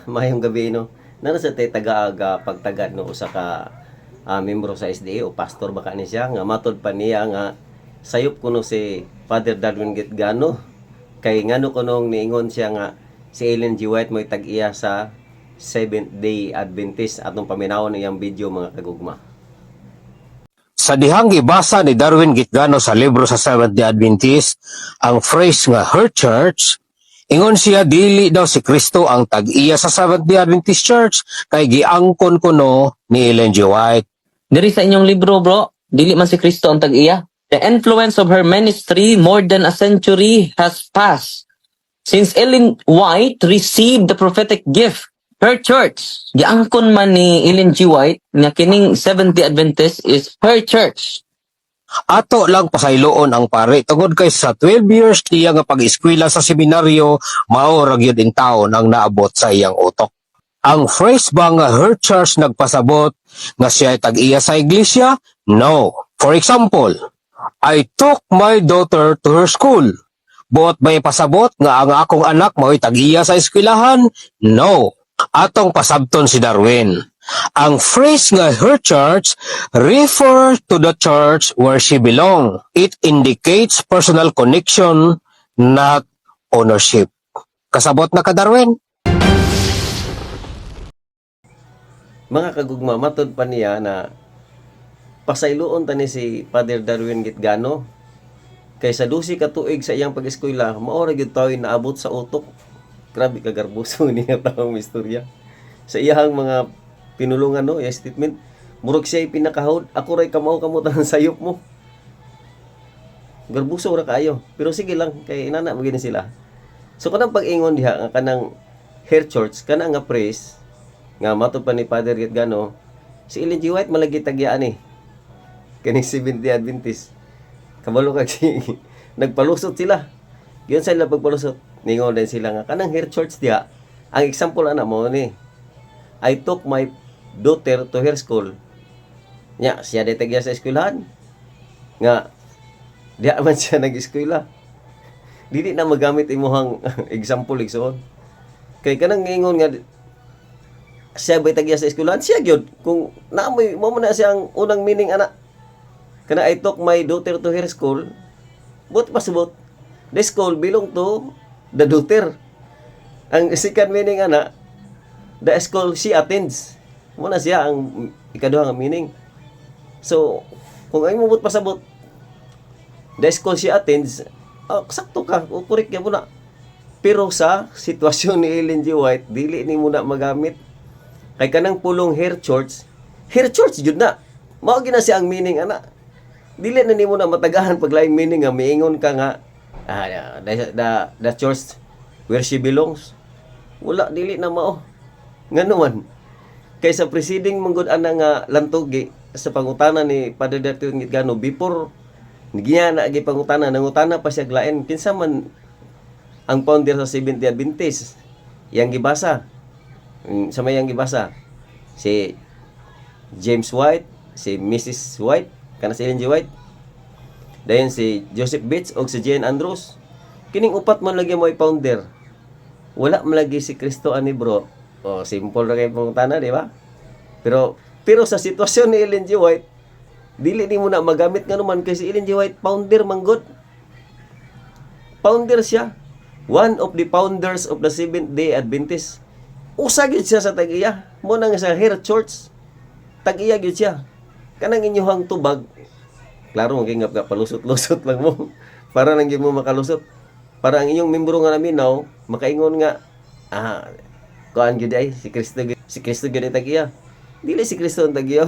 mayong gabi no. Nara sa tay taga-aga pagtagad no usa ka membro sa SDA o pastor baka ni siya nga matod pa niya nga sayop kuno si Father Darwin Gitgano kay ngano kunong niingon siya nga si Ellen G. White mo'y tag-iya sa Seventh Day Adventist atong paminawon iyang video mga kagugma. Sa dihang gibasa ni Darwin Gitgano sa libro sa Seventh-day Adventist, ang phrase nga her church, ingon siya dili daw si Kristo ang tag-iya sa Seventh-day Adventist Church kay giangkon kuno ni Ellen G. White. Diri sa inyong libro, bro, dili man si Kristo ang tag-iya. The influence of her ministry more than a century has passed. Since Ellen White received the prophetic gift, her church, giangkon man ni Ellen G. White, nga kining Seventh-day Adventist is her church. Ato lang pasayloon ang pare tungod kay sa 12 years niya nga pag-eskwela sa seminaryo, mao ra gyud in taon ang naabot sa iyang utok. Ang phrase ba nga her church nagpasabot nga siya ay tag-iya sa iglesia? No. For example, I took my daughter to her school. Buot may pasabot nga ang akong anak mao'y tag-iya sa eskwelahan? No. Atong pasabton si Darwin. Ang phrase nga her church refer to the church where she belong. It indicates personal connection, not ownership. Kasabot na ka, Darwin? Mga kagugma matod pa niya na pasayloon tani si Father Darwin Gitgano kay sa 12 ka tuig sa iyang pag-eskwela mao ra gyud tawo naabot sa utok. Grabe ka garbuso niya taong istorya. Sa iyang mga pinulungan no, yung statement, murag siya pinakahod, ako ray kamaw kamutan sayop mo. Garbuso ra kaayo. Pero sige lang kay inana magini sila. So kanang pag-ingon diha nga kanang her church kana nga praise nga matod pa ni Father Gitgano, si Ellen G. White malagi tagyaan ni. Kaning Seventh-day Adventist. Kabalo kag si nagpalusot sila. Yun sa nila pagpalusot. Ningon din sila nga kanang her church diha. Ang example ana mo ni I took my daughter to her school. Nya siya detagya sa eskwelahan. Nga diha man siya nag-eskwela. Dili na magamit imuhang example igsoon. Kay kanang ingon nga siya bay tagya sa eskwelahan, siya gyud kung naamoy mo na siya ang unang meaning ana. Kana I took my daughter to her school. But pasubot. The school belong to the daughter. Ang second meaning ana, the school she attends. Muna siya ang ikaduha nga meaning. So, kung ay mo pasabot, the school she attends, sakto ka, correct ka muna. Pero sa sitwasyon ni Ellen G. White, dili ni muna magamit. Kay kanang pulong her church jud na. Mao gina siya ang meaning ana. Dili na nimo na matagahan pag laing meaning nga miingon ka nga the church where she belongs. Wala dili na mao. Ngano man kay sa preceding manggod ana nga lantugi sa pangutana ni Padre Darwin Gitgano before nigiya na gi pangutana nangutana pa siya glaen kinsa man ang founder sa Seventh-day Adventist. Yang gibasa sa may yang gibasa si James White, si Mrs. White, kana si Ellen G. White. Dayon si Joseph Bates o si Jane Andrews. Kining upat man lagi mo founder. Wala man lagi si Kristo ani bro. O simple ra kay pangutana, di ba? Pero sa sitwasyon ni Ellen G. White, dili ni mo na magamit nga naman kay si Ellen G. White founder manggod. Founder siya. One of the founders of the Seventh-day Adventist. Usa gyud siya sa tag-iya. Mo nang sa her church. Tag-iya gyud siya. Kanang inyuhang tubag. Klaro magingap ka palusot-lusot lang mo. Para nang gyud mo makalusot. Para ang inyong membro nga naminaw makaingon nga kuan gyud ay si Kristo gyud ay tag-iya. Dili si Kristo ang tag-iya.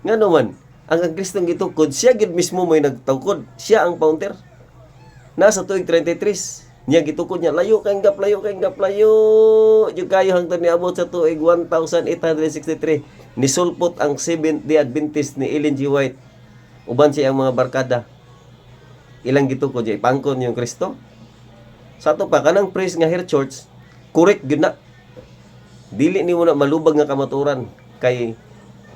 Ngano man ang Kristong gitukod siya gyud mismo mo'y nagtukod. Siya ang founder. Nasa tuig 33 niya gitukod niya layo yung kayo hangtod ni abot sa tuig 1863 nisulpot ang Seventh-day Adventist ni Ellen G. White uban siya ang mga barkada ilang gitukod niya ipangkon yung Kristo sa ato pa kanang praise nga her church correct gyud na dili nimo na malubag nga kamaturan kay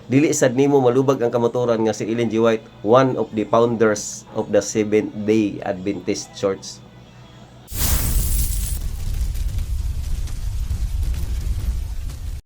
dili sad nimo malubag ang kamaturan nga si Ellen G. White one of the founders of the Seventh-day Adventist Church.